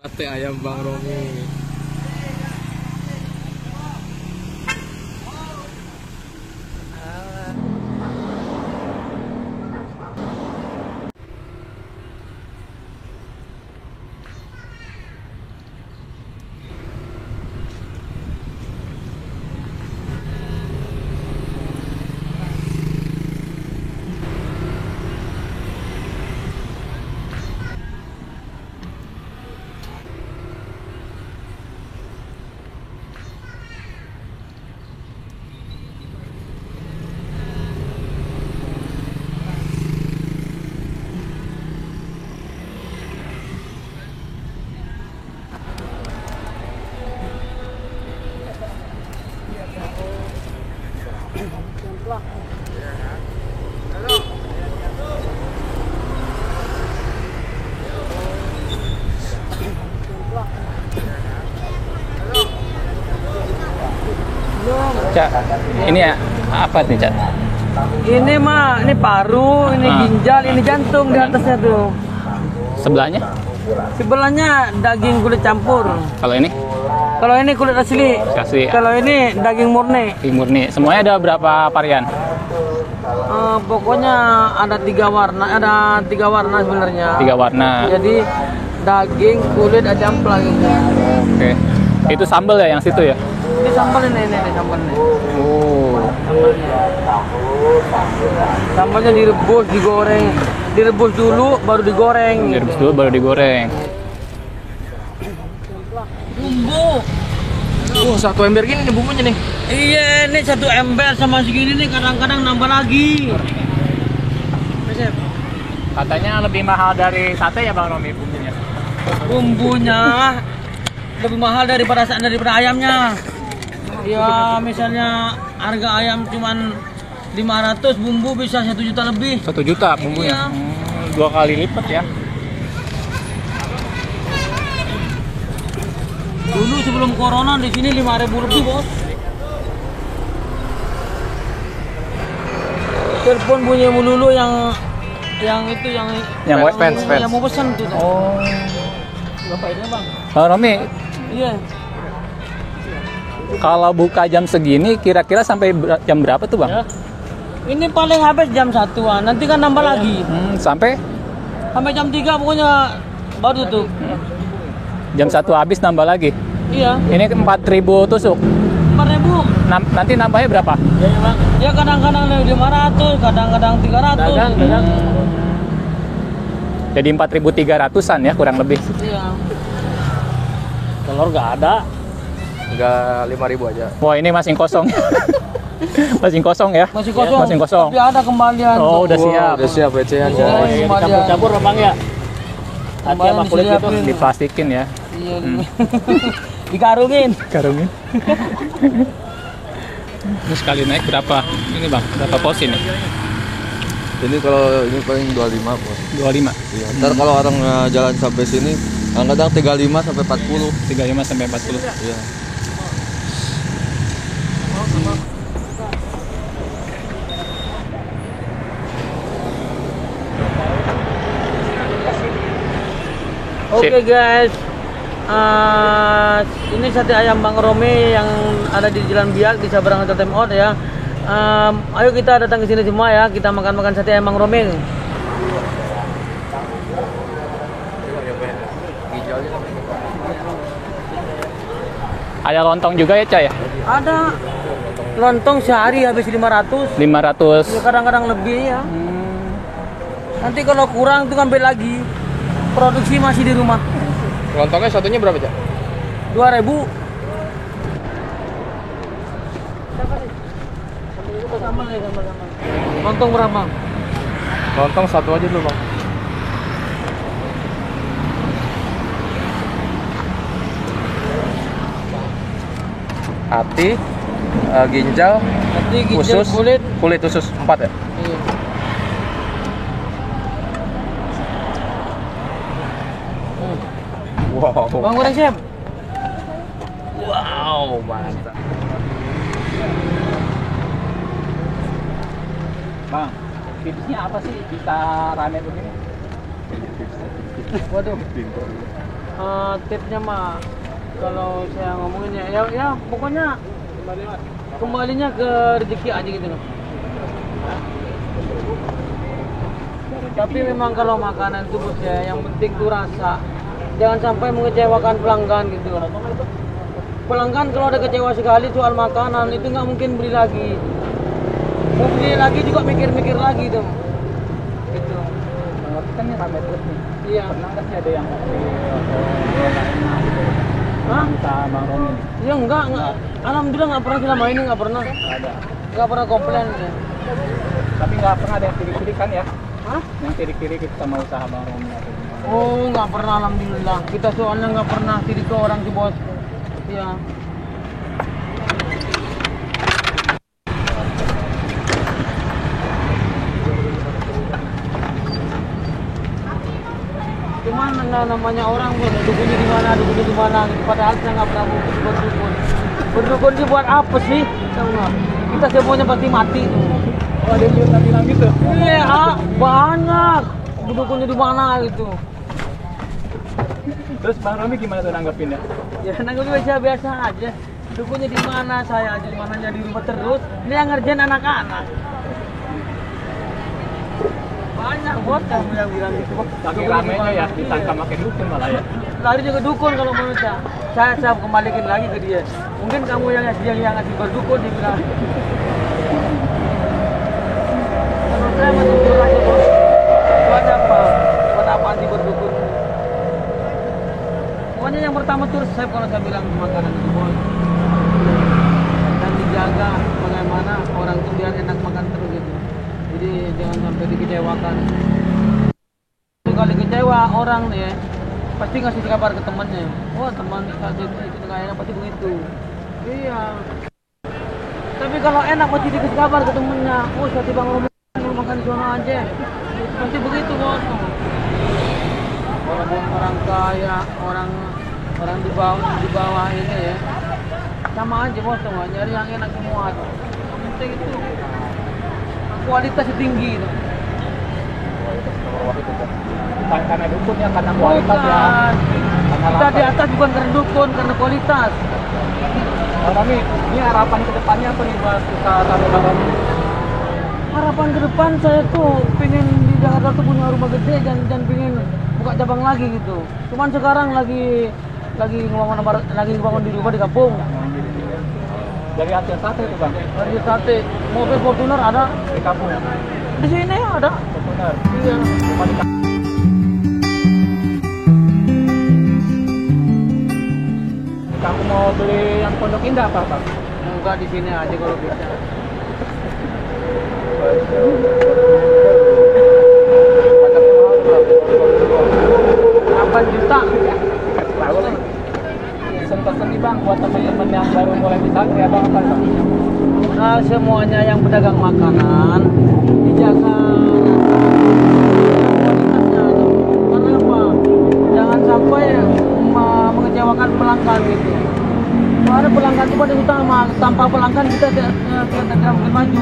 Sate ayam Bang Romi. Cak, ini ya, apa nih Cak? Ini mah, ini paru, ini ginjal, ini jantung di atasnya tuh. Sebelahnya? Sebelahnya daging kulit campur. Kalau ini? Kalau ini kulit asli. Asli. Kalau ini daging murni. Daging murni. Semuanya ada berapa varian? Pokoknya ada tiga warna sebenarnya. 3 warna. Jadi daging, kulit, ada amplang gitu. Oke. Itu sambal ya yang situ ya? Ini sambal ini sambal ini. Oh. Sambalnya direbus, digoreng. Direbus dulu baru digoreng. Direbus dulu baru digoreng. Bumbu. Satu ember gini nih bumbunya nih. Iya, ini satu ember sama segini nih kadang-kadang nambah lagi. Katanya lebih mahal dari sate ya Bang Romi bumbunya? Bumbunya lebih mahal daripada ayamnya. Ya misalnya harga ayam cuman 500, bumbu bisa 1 juta lebih. 1 juta bumbunya? Iya. 2 kali lipat ya? Dulu sebelum corona di sini 5.000 lebih bos. Telepon bunyi melulu yang fans. yang mau pesan tuh. Oh. Bapak ini bang. Bang Romi, Iya. kalau buka jam segini kira-kira sampai jam berapa tuh Bang? Ya. Ini paling habis jam 1-an, nanti kan nambah lagi. Sampai Sampai jam 3 pokoknya baru tutup. jam 1 habis nambah lagi. Iya. Ini 4.000 tusuk. 4.000. Nanti nambahnya berapa? Ya kadang-kadang 500, kadang-kadang 300. Jadi 4.300-an ya kurang lebih. Iya. Telur nggak ada. Nggak 5.000 aja. Wah ini masih kosong. Masih kosong ya? Masih kosong. Masih kosong. Tapi ada kembalian. Oh udah siap. Udah siap recehan. Oh, iya, Campur-campur Bang ya. Hati sama kulit itu Diplastikin ya. Iya. Dikarungin. Karungin. Ini sekali naik berapa? Ini Bang, berapa porsi nih? Ini kalau ini paling 25 bos. 25. Iya. Ntar kalau orang jalan sampai sini, kadang 35 sampai 40. 35 sampai 40. Iya. Oke guys, ini sate ayam Bang Romi yang ada di Jalan Biak di seberang Hotel Time Out ya. Ayo kita datang ke sini semua ya, kita makan-makan sate ayam Bang Romi. Ada lontong juga ya Cah ya? Ada lontong sehari habis 500. 500. Ya kadang-kadang lebih ya. Nanti kalau kurang tuh ambil lagi. Produksi masih di rumah. Lontongnya satunya berapa Cak? 2.000. Sama. Lontong berapa? Lontong satu aja dulu Bang. Hati, ginjal, Ginjal, usus, kulit. usus 4 ya? Iya. Wow. Bang goreng chef. Wow, mantap. Bang, tipsnya apa sih bisa rame begini? Waduh. tipsnya mah kalau saya ngomongin ya pokoknya kembalinya ke rezeki aja gitu loh. Tapi memang kalau makanan itu bos ya, yang penting tuh rasa. Jangan sampai mengecewakan pelanggan gitu loh. Pelanggan kalau ada kecewa sekali soal makanan itu nggak mungkin beli lagi. Mau beli lagi juga mikir-mikir lagi tuh. Gitu. Kan ini rame terus nih. Iya. Pernah nggak sih ada yang nggak enak gitu? Hah? Minta Bang Romi. Ya enggak. Alhamdulillah nggak pernah selama ini nggak pernah. Ada. Nggak pernah komplain ya. Tapi nggak pernah ada yang kiri-kiri kan ya? Hah? Yang kiri-kiri gitu sama usaha Bang Romi atau gimana? Oh, nggak pernah alhamdulillah. Kita soalnya nggak pernah sidik ke orang sih bos. Iya. Cuman namanya orang bos, dukunnya di mana gitu. Padahal saya nggak pernah mungkin berdukun. Berdukun sih buat apa sih? Tahu nggak? Kita semuanya pasti mati tuh. Oh, ada yang bilang gitu? Iya, banyak. Dukunnya di mana gitu. Terus Bang Romi gimana tuh nanggepinnya? Ya nanggepin biasa aja. Dukunnya di mana, saya aja di mananya di rumah terus. Ini yang ngerjain anak-anak. Banyak bos kamu yang bilang gitu. Lagi ramenya ya, disangka makin dukun malah ya. Lari juga dukun kalau menurut saya. Saya kembalikan lagi ke dia. Mungkin kamu yang ngasih berdukun dia bilang. Menurut saya masih kurang aja bos. Buat apa? Buat apa sih berdukun? Pokoknya yang pertama tuh resep kalau saya bilang makanan itu bos. Dan dijaga bagaimana orang tuh biar enak makan terus gitu. Jadi jangan sampai dikecewakan. Kalau kecewa orang nih ya, pasti ngasih kabar ke temannya. Wah teman kasih itu nggak enak pasti begitu. Iya. Tapi kalau enak pasti dikasih kabar ke temennya. Oh saya Bang Romi mau makan di sana aja. Pasti begitu bos. Orang kaya, orang di bawah ini ya. Sama aja bos tuh, nyari yang enak semua. Yang penting itu kualitasnya tinggi itu. Bukan karena dukun ya, karena kualitas ya. Kita di atas bukan karena dukun, karena kualitas. Bang Romi, ini harapan ke depannya apa nih buat usaha kamu Bang Romi? Harapan ke depan saya tuh pengen di Jakarta tuh punya rumah gede dan pengen buka cabang lagi gitu. Cuman sekarang lagi ngebangun di rumah di kampung. Dari hasil sate itu Bang? Dari sate, mobil Fortuner ada Di kampung? di sini ada. Benar. Iya. Cuma di kamu mau beli yang Pondok Indah apa Bang? Enggak di sini aja kalau bisa. 8 juta. Tahu nih. Pesan-pesan nih Bang buat teman-teman yang baru mulai usaha ya Bang apa Bang? Nah, semuanya yang pedagang makanan dijaga kualitasnya. Karena apa? Jangan sampai mengecewakan pelanggan gitu. Karena pelanggan itu paling utama. Tanpa pelanggan kita tidak mungkin maju.